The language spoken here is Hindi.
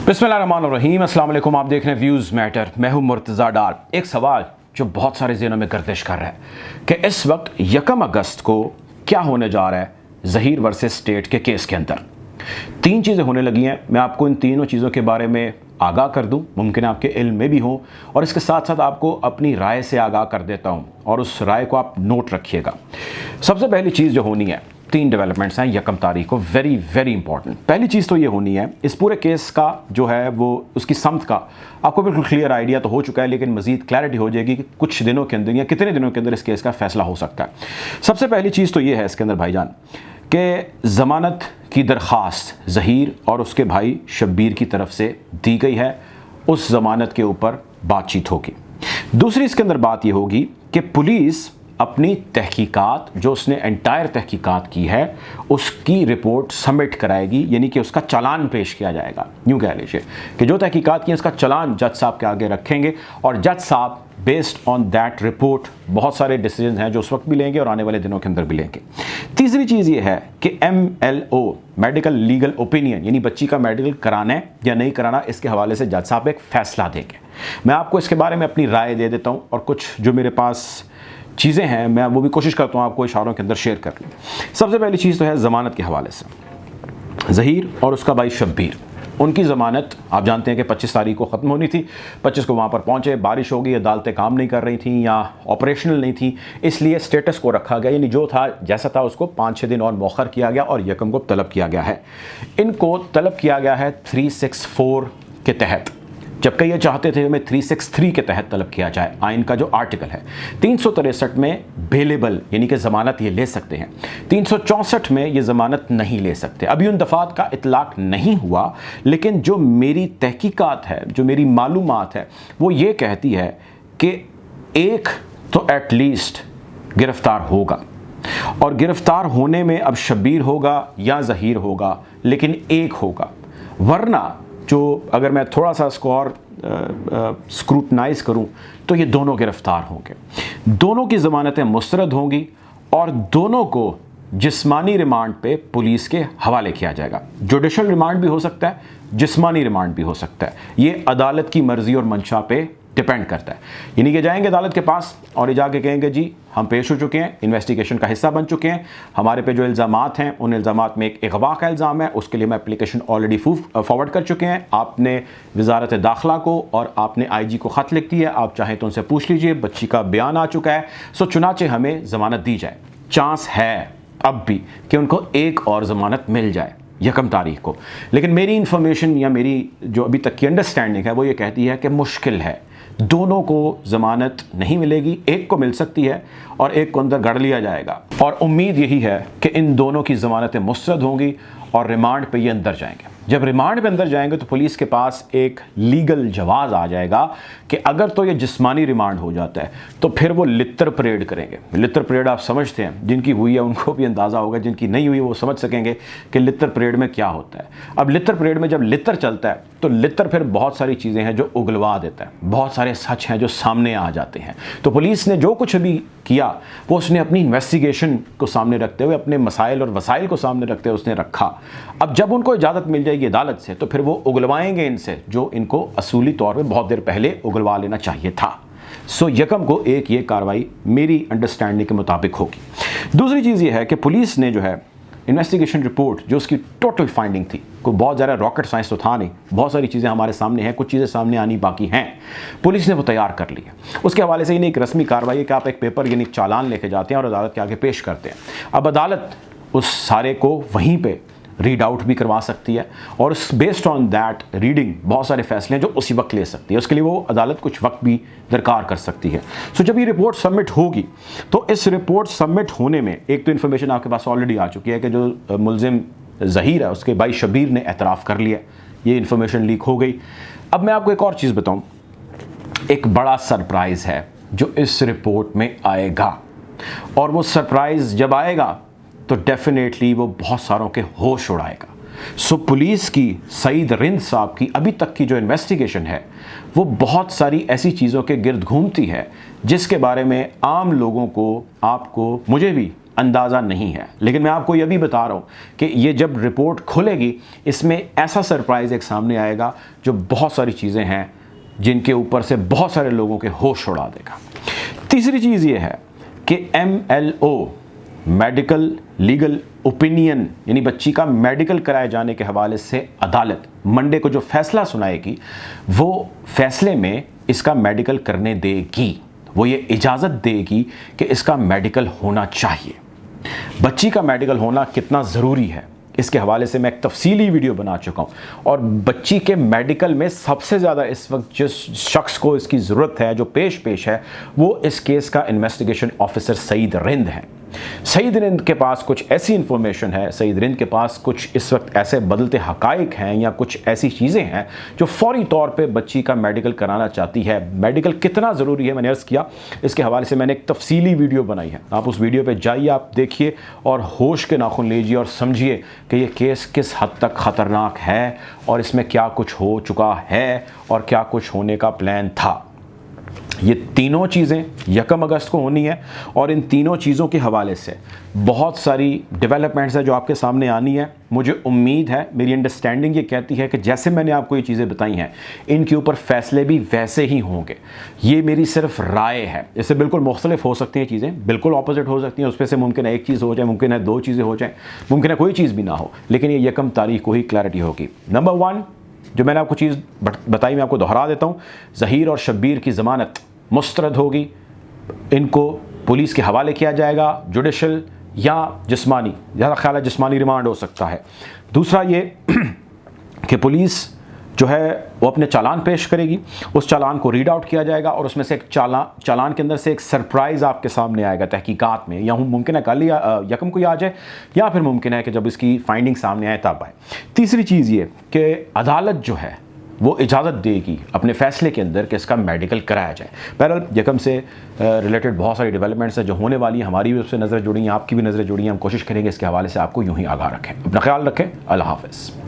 बिस्मिल्लाहिर्रहमानिर्रहीम, अस्सलाम वालेकुम। आप देख रहे हैं व्यूज़ मैटर। मैं हूं मुर्तज़ा डार। एक सवाल जो बहुत सारे ज़हनों में गर्दिश कर रहा है कि इस वक्त 1 अगस्त को क्या होने जा रहा है ज़हीर वर्सेस स्टेट के केस के अंदर। 3 चीज़ें होने लगी हैं। मैं आपको इन तीनों चीज़ों के बारे में आगाह कर दूं, मुमकिन है आपके इल्म में भी हो, और इसके साथ साथ आपको अपनी राय से आगाह कर देता हूं और उस राय को आप नोट रखिएगा। सबसे पहली चीज़ जो होनी है, 3 डेवलपमेंट्स हैं 1 तारीख को, वेरी वेरी इंपॉर्टेंट। पहली चीज़ तो ये होनी है, इस पूरे केस का जो है वो उसकी समत का आपको बिल्कुल क्लियर आइडिया तो हो चुका है, लेकिन मज़ीद क्लैरिटी हो जाएगी कि कुछ दिनों के अंदर या कितने दिनों के अंदर इस केस का फैसला हो सकता है। सबसे पहली चीज़ तो ये है इसके अंदर भाईजान कि ज़मानत की दरख्वास्त ज़हीर और उसके भाई शब्बीर की तरफ से दी गई है। उस ज़मानत के ऊपर बातचीत होगी। दूसरी इसके अंदर बात ये होगी कि पुलिस अपनी तहकीकात, जो उसने एंटायर तहकीकात की है, उसकी रिपोर्ट सबमिट कराएगी, यानी कि उसका चालान पेश किया जाएगा। यूँ कह लीजिए कि जो तहकीकात की है उसका चालान जज साहब के आगे रखेंगे और जज साहब बेस्ड ऑन दैट रिपोर्ट बहुत सारे डिसीजन हैं जो उस वक्त भी लेंगे और आने वाले दिनों के अंदर भी लेंगे। तीसरी चीज़ ये है कि MLO मेडिकल लीगल ओपिनियन, यानी बच्ची का मेडिकल कराना है या नहीं कराना, इसके हवाले से जज साहब एक फ़ैसला देंगे। मैं आपको इसके बारे में अपनी राय दे देता हूँ और कुछ जो मेरे पास चीज़ें हैं मैं वो भी कोशिश करता हूँ आपको इशारों के अंदर शेयर कर लूँ। सबसे पहली चीज़ तो है ज़मानत के हवाले से। ज़हीर और उसका भाई शब्बीर, उनकी ज़मानत आप जानते हैं कि 25 तारीख को ख़त्म होनी थी। 25 को वहाँ पर पहुँचे, बारिश हो गई, अदालतें काम नहीं कर रही थी या ऑपरेशनल नहीं थी, इसलिए स्टेटस को रखा गया, यानी जो था जैसा था उसको 5-6 दिन और मौखर किया गया और 1 को तलब किया गया है। इनको तलब किया गया है 364 के तहत, जबकि ये चाहते थे हमें 363 के तहत तलब किया जाए। आइन का जो आर्टिकल है 363 में बेलेबल, यानी कि ज़मानत ये ले सकते हैं, 364 में ये ज़मानत नहीं ले सकते। अभी उन दफ़ात का इतलाक़ नहीं हुआ, लेकिन जो मेरी तहकीकात है, जो मेरी मालूमात है, वो ये कहती है कि एक तो एटलीस्ट गिरफ़्तार होगा, और गिरफ़्तार होने में अब शब्बीर होगा या ज़हीर होगा, लेकिन एक होगा। वरना जो अगर मैं थोड़ा सा स्कोर स्क्रूटनाइज करूं तो ये दोनों गिरफ्तार होंगे, दोनों की ज़मानतें मुस्तरद होंगी और दोनों को जिस्मानी रिमांड पे पुलिस के हवाले किया जाएगा। जुडिशल रिमांड भी हो सकता है, जिस्मानी रिमांड भी हो सकता है, ये अदालत की मर्ज़ी और मंशा पे डिपेंड करता है। यानी कि जाएंगे अदालत के पास और ये जाके कहेंगे जी हम पेश हो चुके हैं, इन्वेस्टिगेशन का हिस्सा बन चुके हैं, हमारे पे जो इल्ज़ामात हैं उन इल्ज़ामात में एक अगवा का इल्ज़ाम है, उसके लिए हम एप्लीकेशन ऑलरेडी फॉरवर्ड कर चुके हैं। आपने वज़ारत दाखिला को और आपने IG को ख़त लिख दिया, आप चाहें तो उनसे पूछ लीजिए, बच्ची का बयान आ चुका है, सो चुनाचे हमें ज़मानत दी जाए। चांस है अब भी कि उनको एक और ज़मानत मिल जाए 1 तारीख को, लेकिन मेरी इंफॉर्मेशन या मेरी जो अभी तक की अंडरस्टैंडिंग है वो ये कहती है कि मुश्किल है, दोनों को ज़मानत नहीं मिलेगी, एक को मिल सकती है और एक को अंदर गढ़ लिया जाएगा। और उम्मीद यही है कि इन दोनों की ज़मानतें मुस्तरद होंगी और रिमांड पे ये अंदर जाएंगे। जब रिमांड पे अंदर जाएंगे तो पुलिस के पास एक लीगल जवाज़ आ जाएगा कि अगर तो ये जिस्मानी रिमांड हो जाता है तो फिर वो लित्र परेड करेंगे। लित्र परेड आप समझते हैं, जिनकी हुई है उनको भी अंदाज़ा होगा, जिनकी नहीं हुई वो समझ सकेंगे कि लित्र परेड में क्या होता है। अब लित्र परेड में जब लित्र चलता है तो लित्र फिर बहुत सारी चीज़ें हैं जो उगलवा देता है, बहुत सारे सच हैं जो सामने आ जाते हैं। तो पुलिस ने जो कुछ भी किया वो उसने अपनी इन्वेस्टिगेशन को सामने रखते हुए, अपने मसाइल और वसाइल को सामने रखते हुए उसने रखा। अब जब उनको इजाज़त मिल जाएगी अदालत से तो फिर वो उगलवाएंगे इनसे जो इनको असूली तौर पे बहुत देर पहले उगलवा लेना चाहिए था। सो 1 को एक ये कार्रवाई मेरी अंडरस्टैंडिंग के मुताबिक होगी। दूसरी चीज़ ये है कि पुलिस ने जो है इन्वेस्टिगेशन रिपोर्ट, जो उसकी टोटल फाइंडिंग थी, कोई बहुत ज़्यादा रॉकेट साइंस तो था नहीं, बहुत सारी चीज़ें हमारे सामने हैं, कुछ चीज़ें सामने आनी बाकी हैं, पुलिस ने वो तैयार कर ली है। उसके हवाले से ये एक रस्मी कार्रवाई है कि आप एक पेपर यानी चालान लेके जाते हैं और अदालत के आगे पेश करते हैं। अब अदालत उस सारे को वहीं पर रीड आउट भी करवा सकती है और बेस्ड ऑन दैट रीडिंग बहुत सारे फैसले हैं जो उसी वक्त ले सकती है। उसके लिए वो अदालत कुछ वक्त भी दरकार कर सकती है। सो जब ये रिपोर्ट सबमिट होगी तो इस रिपोर्ट सबमिट होने में एक तो इन्फॉर्मेशन आपके पास ऑलरेडी आ चुकी है कि जो मुलजिम ज़हीर है उसके भाई शब्बीर ने एतराफ़ कर लिया, ये इन्फॉर्मेशन लीक हो गई। अब मैं आपको एक और चीज़ बताऊँ, एक बड़ा सरप्राइज़ है जो इस रिपोर्ट में आएगा, और वो सरप्राइज़ जब आएगा तो डेफिनेटली वो बहुत सारों के होश उड़ाएगा। सो पुलिस की सईद रिंद साहब की अभी तक की जो इन्वेस्टिगेशन है वो बहुत सारी ऐसी चीज़ों के गिर्द घूमती है जिसके बारे में आम लोगों को, आपको, मुझे भी अंदाज़ा नहीं है, लेकिन मैं आपको यह भी बता रहा हूँ कि ये जब रिपोर्ट खुलेगी इसमें ऐसा सरप्राइज़ एक सामने आएगा जो बहुत सारी चीज़ें हैं जिनके ऊपर से बहुत सारे लोगों के होश उड़ा देगा। तीसरी चीज़ ये है कि MLO मेडिकल लीगल ओपिनियन यानी बच्ची का मेडिकल कराए जाने के हवाले से अदालत मंडे को जो फैसला सुनाएगी वो फैसले में इसका मेडिकल करने देगी, वो ये इजाज़त देगी कि इसका मेडिकल होना चाहिए। बच्ची का मेडिकल होना कितना ज़रूरी है इसके हवाले से मैं एक तफसीली वीडियो बना चुका हूँ, और बच्ची के मेडिकल में सबसे ज़्यादा इस वक्त जिस शख्स को इसकी ज़रूरत है जो पेश है वो इस केस का इन्वेस्टिगेशन ऑफिसर सईद रिंद है। सईद रिंद के पास कुछ ऐसी इन्फॉर्मेशन है, सईद रिंद के पास कुछ इस वक्त ऐसे बदलते हकाइक हैं या कुछ ऐसी चीज़ें हैं जो फौरी तौर पे बच्ची का मेडिकल कराना चाहती है। मेडिकल कितना ज़रूरी है मैंने अर्ज़ किया, इसके हवाले से मैंने एक तफसीली वीडियो बनाई है, आप उस वीडियो पे जाइए, आप देखिए और होश के नाखून लीजिए और समझिए कि ये केस किस हद तक ख़तरनाक है और इसमें क्या कुछ हो चुका है और क्या कुछ होने का प्लान था। ये तीनों चीज़ें 1 अगस्त को होनी है और इन तीनों चीज़ों के हवाले से बहुत सारी डेवलपमेंट्स है जो आपके सामने आनी है। मुझे उम्मीद है, मेरी अंडरस्टैंडिंग ये कहती है कि जैसे मैंने आपको ये चीज़ें बताई हैं इनके ऊपर फैसले भी वैसे ही होंगे। ये मेरी सिर्फ राय है, इससे बिल्कुल मुख्तलिफ हो सकती हैं चीज़ें, बिल्कुल ऑपोजिट हो सकती हैं, उसमें से मुमकिन है एक चीज़ हो जाए, मुमकिन है 2 चीज़ें हो जाएँ, मुमकिन है कोई चीज़ भी ना हो, लेकिन ये 1 तारीख को ही क्लैरिटी होगी। नंबर 1 जो मैंने आपको चीज़ बताई मैं आपको दोहरा देता हूँ, ज़हीर और शब्बीर की ज़मानत मुस्तरद होगी, इनको पुलिस के हवाले किया जाएगा, जुडिशल या जिस्मानी, ज़्यादा ख्याल है जिस्मानी रिमांड हो सकता है। दूसरा ये कि पुलिस जो है वो अपने चालान पेश करेगी, उस चालान को रीड आउट किया जाएगा और उसमें से एक चालान के अंदर से एक सरप्राइज़ आपके सामने आएगा तहकीकात में, या मुमकिन है कल या 1 को ही आ जाए, या फिर मुमकिन है कि जब इसकी फाइंडिंग सामने आए तब आए। तीसरी चीज़ ये कि अदालत जो है वो इजाज़त देगी अपने फ़ैसले के अंदर कि इसका मेडिकल कराया जाए। बहरहाल 1 से रिलेटेड बहुत सारी डेवलपमेंट्स हैं जो होने वाली हैं, हमारी भी उससे नज़र जुड़ी हैं, आपकी भी नज़रें जुड़ी हैं, हम कोशिश करेंगे इसके हवाले से आपको यूँ ही आगाह रखें। अपना ख्याल रखें, अल्लाह हाफ़िज़।